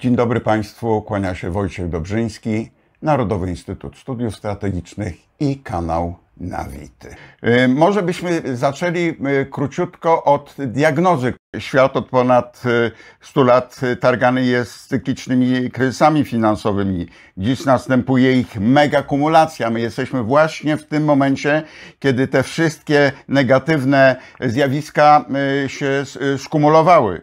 Dzień dobry Państwu, kłania się Wojciech Dobrzyński, Narodowy Instytut Studiów Strategicznych i kanał Nawity. Może byśmy zaczęli króciutko od diagnozy. Świat od ponad 100 lat targany jest cyklicznymi kryzysami finansowymi. Dziś następuje ich mega kumulacja. My jesteśmy właśnie w tym momencie, kiedy te wszystkie negatywne zjawiska się skumulowały.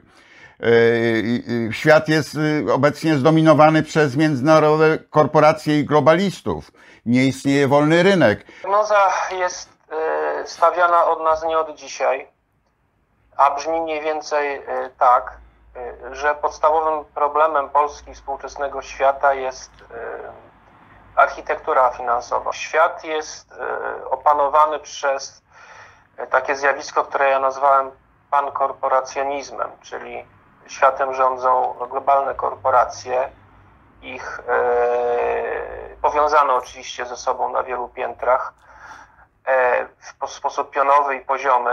Świat jest obecnie zdominowany przez międzynarodowe korporacje i globalistów. Nie istnieje wolny rynek. Diagnoza jest stawiana od nas nie od dzisiaj, a brzmi mniej więcej tak, że podstawowym problemem Polski i współczesnego świata jest architektura finansowa. Świat jest opanowany przez takie zjawisko, które ja nazwałem pankorporacjonizmem, czyli światem rządzą globalne korporacje, ich powiązane oczywiście ze sobą na wielu piętrach w sposób pionowy i poziomy,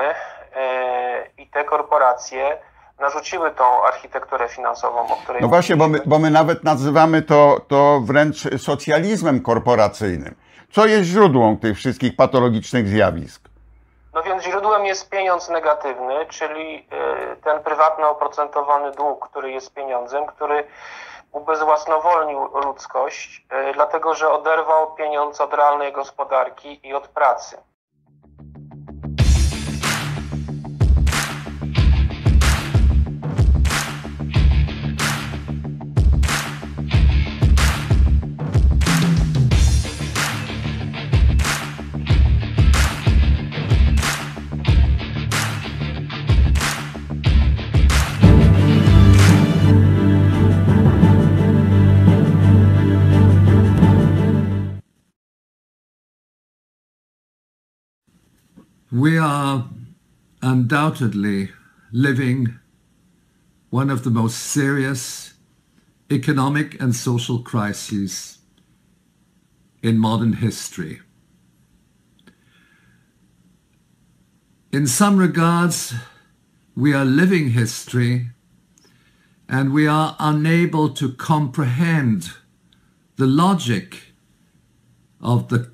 i te korporacje narzuciły tą architekturę finansową, o której... No właśnie, bo my nawet nazywamy to wręcz socjalizmem korporacyjnym. Co jest źródłem tych wszystkich patologicznych zjawisk? No więc źródłem jest pieniądz negatywny, czyli ten prywatny oprocentowany dług, który jest pieniądzem, który ubezwłasnowolnił ludzkość, dlatego że oderwał pieniądz od realnej gospodarki i od pracy. We are undoubtedly living one of the most serious economic and social crises in modern history. In some regards, we are living history, and we are unable to comprehend the logic of the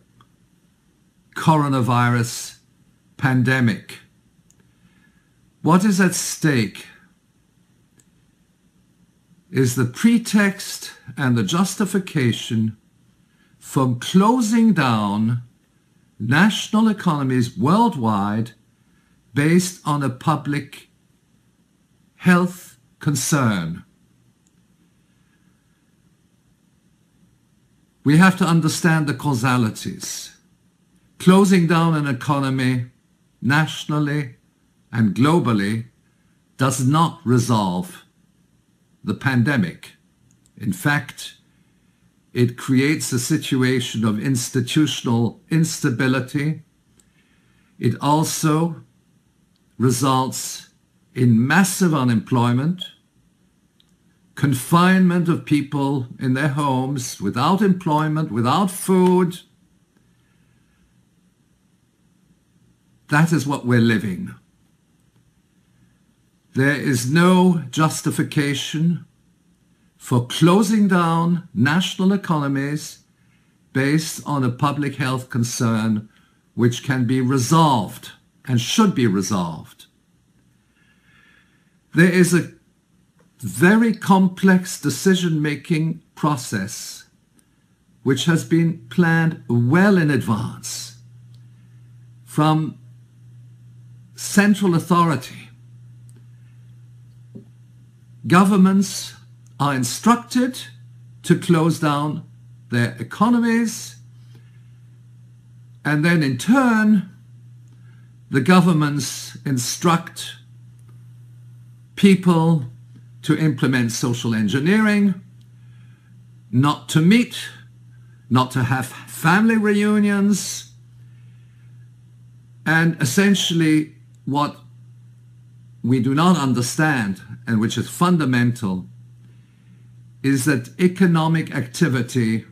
coronavirus pandemic. What is at stake is the pretext and the justification for closing down national economies worldwide based on a public health concern. We have to understand the causalities. Closing down an economy nationally and globally does not resolve the pandemic. In fact, it creates a situation of institutional instability. It also results in massive unemployment, confinement of people in their homes without employment, without food. That is what we're living. There is no justification for closing down national economies based on a public health concern which can be resolved and should be resolved. There is a very complex decision-making process which has been planned well in advance from central authority. Governments are instructed to close down their economies, and then in turn the governments instruct people to implement social engineering, not to meet, not to have family reunions, and essentially what we do not understand, and which is fundamental, is that economic activity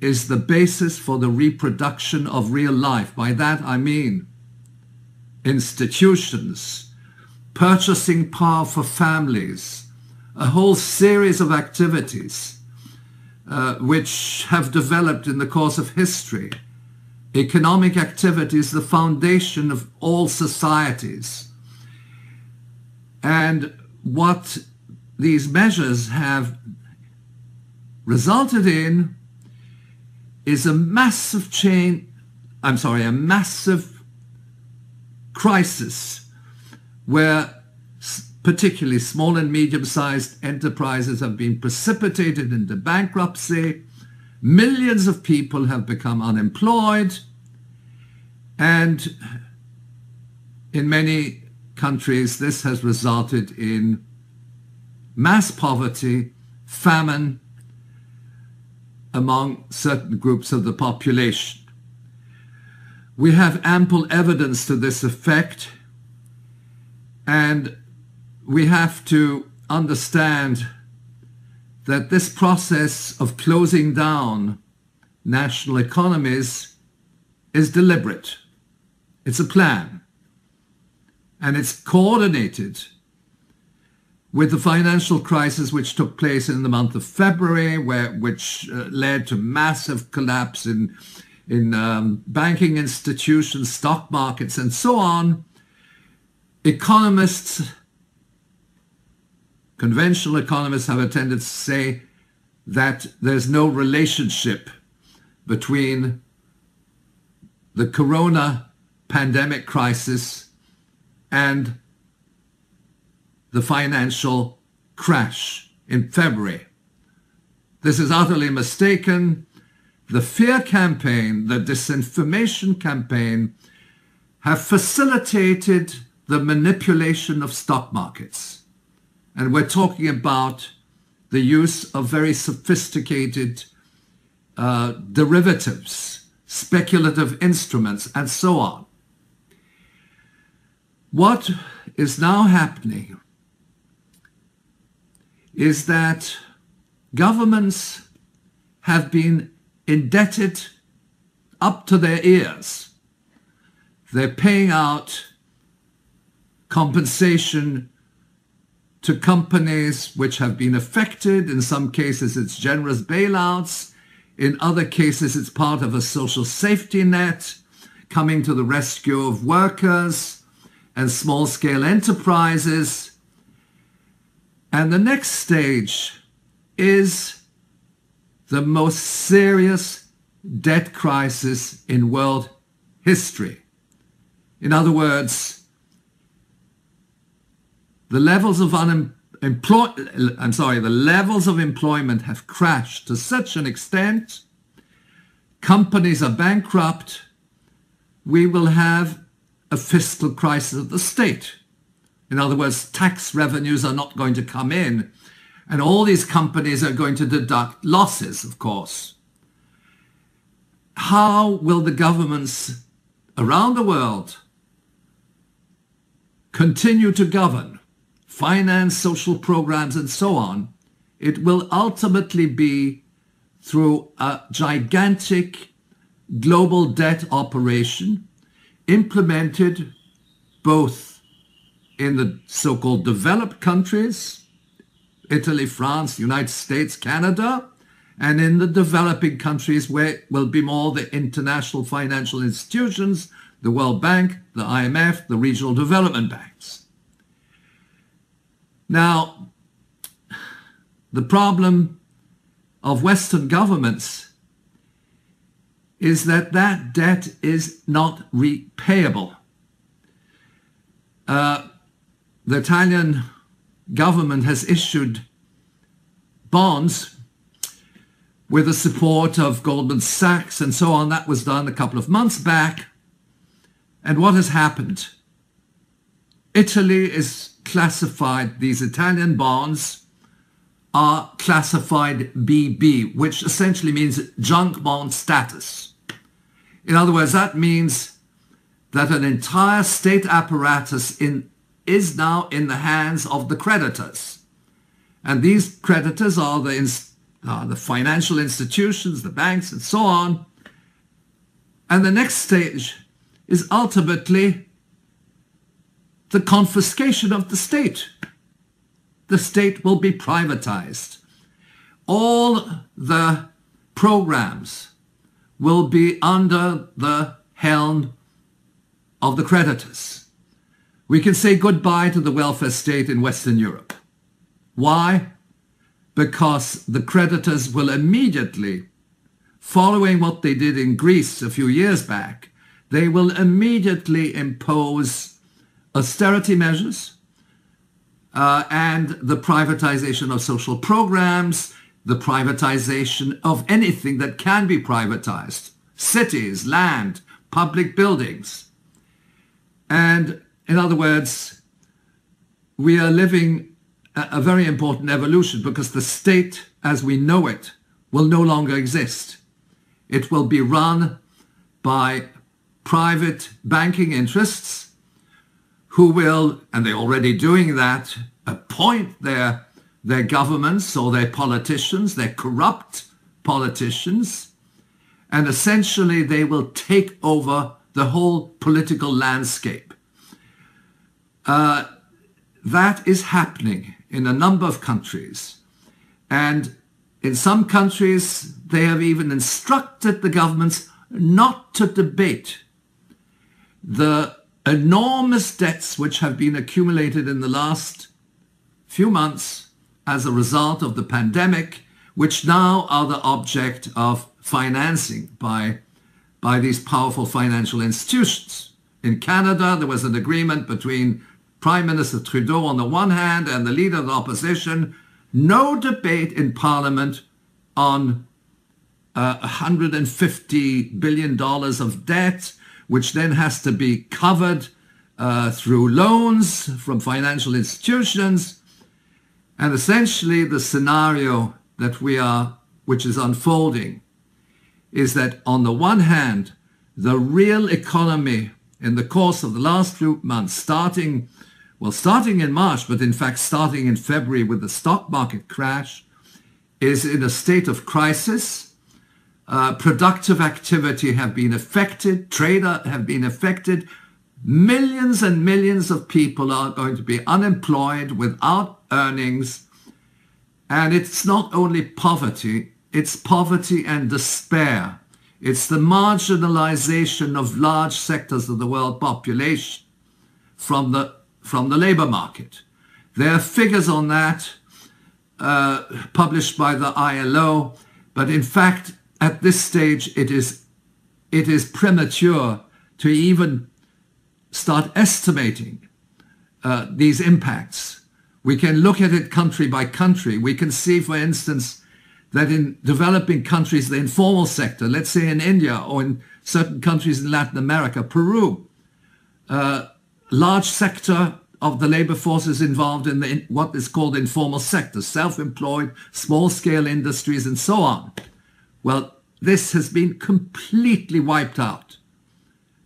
is the basis for the reproduction of real life. By that I mean institutions, purchasing power for families, a whole series of activities which have developed in the course of history. Economic activity is the foundation of all societies. And what these measures have resulted in is a massive a massive crisis where particularly small and medium-sized enterprises have been precipitated into bankruptcy. Millions of people have become unemployed, and in many countries this has resulted in mass poverty, famine among certain groups of the population. We have ample evidence to this effect, and we have to understand that this process of closing down national economies is deliberate. It's a plan, and it's coordinated with the financial crisis which took place in the month of February, which led to massive collapse in banking institutions, stock markets, and so on. Conventional economists have a tendency to say that there's no relationship between the corona pandemic crisis and the financial crash in February. This is utterly mistaken. The fear campaign, the disinformation campaign, have facilitated the manipulation of stock markets. And we're talking about the use of very sophisticated derivatives, speculative instruments, and so on. What is now happening is that governments have been indebted up to their ears. They're paying out compensation to companies which have been affected. In some cases, it's generous bailouts. In other cases, it's part of a social safety net coming to the rescue of workers and small-scale enterprises. And the next stage is the most serious debt crisis in world history. In other words, the levels of employment have crashed to such an extent, companies are bankrupt, we will have a fiscal crisis of the state. In other words, tax revenues are not going to come in, and all these companies are going to deduct losses, of course. How will the governments around the world continue to govern, finance social programs, and so on? It will ultimately be through a gigantic global debt operation implemented both in the so-called developed countries, Italy, France, United States, Canada, and in the developing countries where it will be more the international financial institutions, the World Bank, the IMF, the regional development banks. Now, the problem of Western governments is that that debt is not repayable. The Italian government has issued bonds with the support of Goldman Sachs and so on. That was done a couple of months back. And what has happened? Italy is classified, these Italian bonds are classified BB, which essentially means junk bond status. In other words, that means that an entire state apparatus is now in the hands of the creditors. And these creditors are the financial institutions, the banks, and so on. And the next stage is ultimately the confiscation of the state. the state will be privatized. All the programs will be under the helm of the creditors. We can say goodbye to the welfare state in Western Europe. Why? Because the creditors will immediately, following what they did in Greece a few years back, they will immediately impose austerity measures and the privatization of social programs, the privatization of anything that can be privatized, cities, land, public buildings. And in other words, we are living a very important evolution because the state as we know it will no longer exist. It will be run by private banking interests who will, and they're already doing that, appoint their governments or their politicians, their corrupt politicians, and essentially they will take over the whole political landscape. That is happening in a number of countries. And in some countries, they have even instructed the governments not to debate the enormous debts which have been accumulated in the last few months as a result of the pandemic, which now are the object of financing by these powerful financial institutions. In Canada, there was an agreement between Prime Minister Trudeau on the one hand and the leader of the opposition. No debate in Parliament on $150 billion of debt, which then has to be covered through loans from financial institutions. And essentially the scenario that which is unfolding is that on the one hand, the real economy in the course of the last few months, starting in March, but in fact starting in February with the stock market crash, is in a state of crisis. Productive activity have been affected, trade have been affected. Millions and millions of people are going to be unemployed, without earnings. And it's not only poverty, it's poverty and despair. It's the marginalization of large sectors of the world population from the labor market. There are figures on that published by the ILO, but in fact, at this stage, it is premature to even start estimating these impacts. We can look at it country by country. We can see, for instance, that in developing countries, the informal sector, let's say in India or in certain countries in Latin America, Peru, large sector of the labor force is involved in what is called informal sector, self-employed, small-scale industries, and so on. Well, this has been completely wiped out.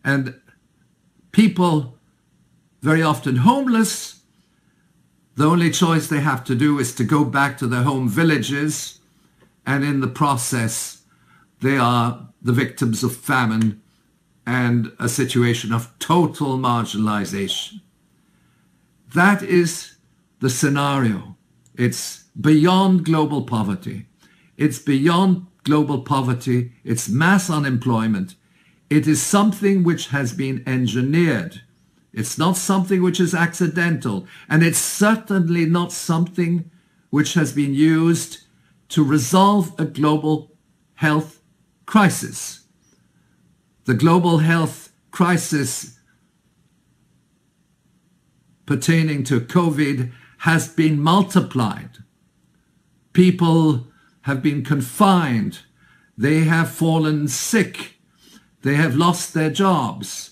And people, very often homeless, the only choice they have to do is to go back to their home villages, and in the process, they are the victims of famine and a situation of total marginalization. That is the scenario. It's beyond global poverty. It's beyond global poverty. It's mass unemployment. It is something which has been engineered. It's not something which is accidental. And it's certainly not something which has been used to resolve a global health crisis. The global health crisis pertaining to COVID has been multiplied. People have been confined. They have fallen sick. They have lost their jobs.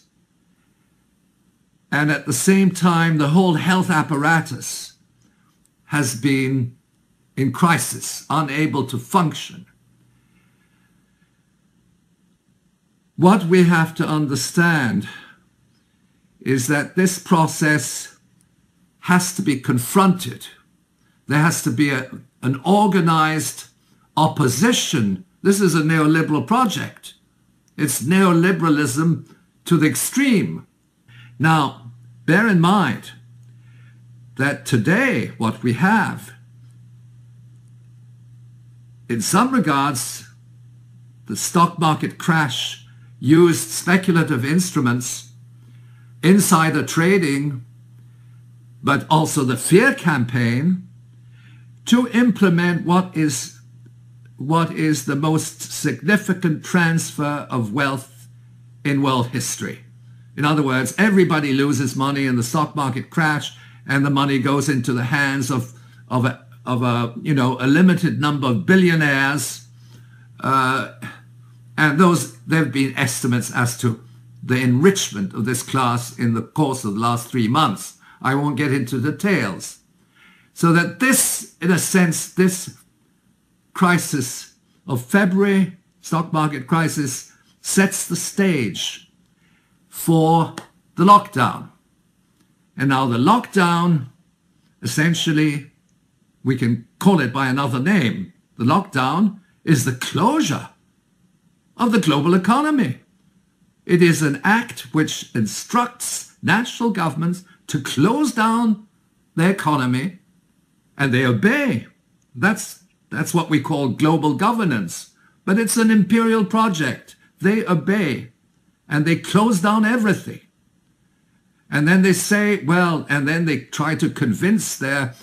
And at the same time, the whole health apparatus has been in crisis, unable to function. What we have to understand is that this process has to be confronted. There has to be an organized opposition. This is a neoliberal project. It's neoliberalism to the extreme. Now, bear in mind, that today what we have, in some regards, the stock market crash used speculative instruments, insider trading, but also the fear campaign to implement what is the most significant transfer of wealth in world history. In other words, everybody loses money in the stock market crash, and the money goes into the hands of a limited number of billionaires, and there have been estimates as to the enrichment of this class in the course of the last 3 months. I won't get into details. So that this, in a sense, this crisis of February, stock market crisis, sets the stage for the lockdown. And now the lockdown, essentially, we can call it by another name. The lockdown is the closure of the global economy. It is an act which instructs national governments to close down their economy, and they obey. That's what we call global governance. But it's an imperial project. They obey, and they close down everything. And then they say, well, and then they try to convince their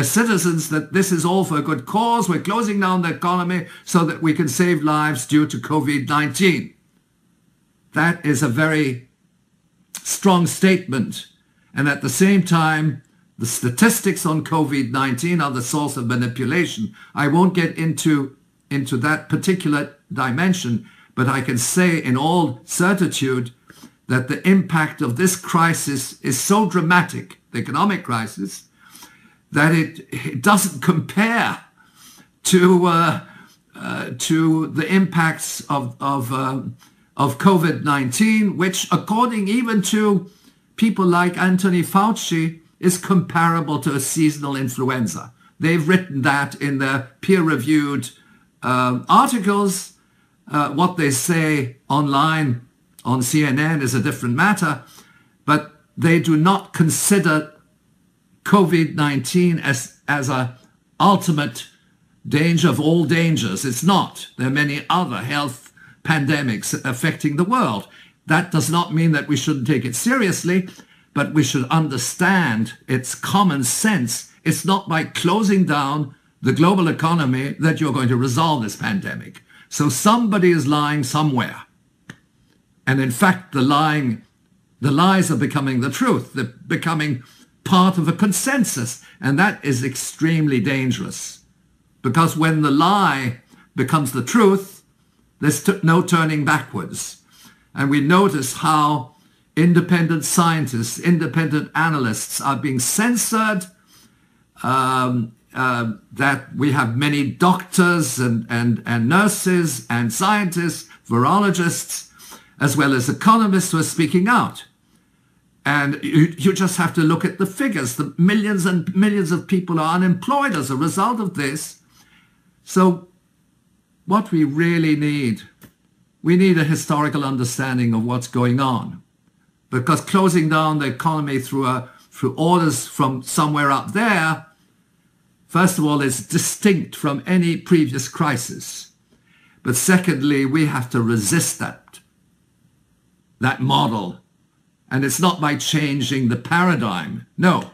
citizens that this is all for a good cause. We're closing down the economy so that we can save lives due to COVID-19. That is a very strong statement. And at the same time, the statistics on COVID-19 are the source of manipulation. I won't get into that particular dimension, but I can say in all certitude that the impact of this crisis is so dramatic, the economic crisis, that it doesn't compare to the impacts of COVID-19, which, according even to people like Anthony Fauci, is comparable to a seasonal influenza. They've written that in their peer-reviewed articles. What they say online on CNN is a different matter, but they do not consider COVID-19 as an ultimate danger of all dangers. It's not. There are many other health pandemics affecting the world. That does not mean that we shouldn't take it seriously, but we should understand its common sense. It's not by closing down the global economy that you're going to resolve this pandemic. So somebody is lying somewhere. And in fact, the lies are becoming the truth. They're becoming part of a consensus. And that is extremely dangerous. Because when the lie becomes the truth, there's no turning backwards. And we notice how independent scientists, independent analysts are being censored, that we have many doctors and nurses and scientists, virologists, as well as economists who are speaking out. And you just have to look at the figures. The millions and millions of people are unemployed as a result of this. So what we really need, we need a historical understanding of what's going on. Because closing down the economy through orders from somewhere up there, first of all, is distinct from any previous crisis. But secondly, we have to resist that model. And it's not by changing the paradigm. No,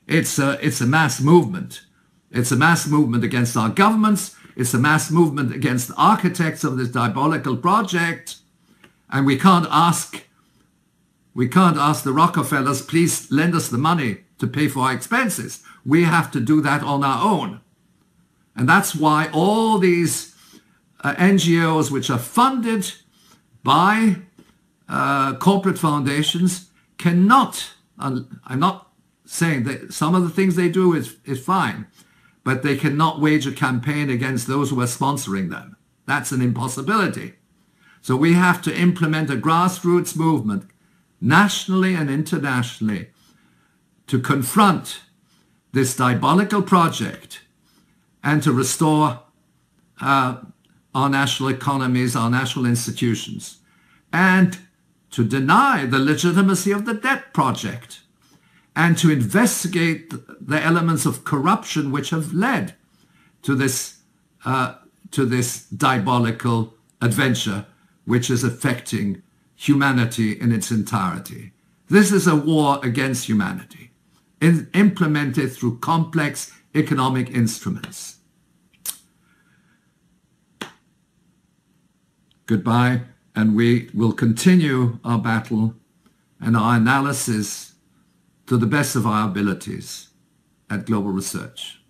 it's a mass movement. It's a mass movement against our governments. It's a mass movement against the architects of this diabolical project. And we can't ask the Rockefellers, please lend us the money to pay for our expenses. We have to do that on our own. And that's why all these NGOs which are funded by corporate foundations cannot, I'm not saying that some of the things they do is fine, but they cannot wage a campaign against those who are sponsoring them. That's an impossibility. So we have to implement a grassroots movement, nationally and internationally, to confront this diabolical project and to restore our national economies, our national institutions, and to deny the legitimacy of the debt project, and to investigate the elements of corruption which have led to this diabolical adventure which is affecting humanity in its entirety. This is a war against humanity, implemented through complex economic instruments. Goodbye, and we will continue our battle and our analysis to the best of our abilities at Global Research.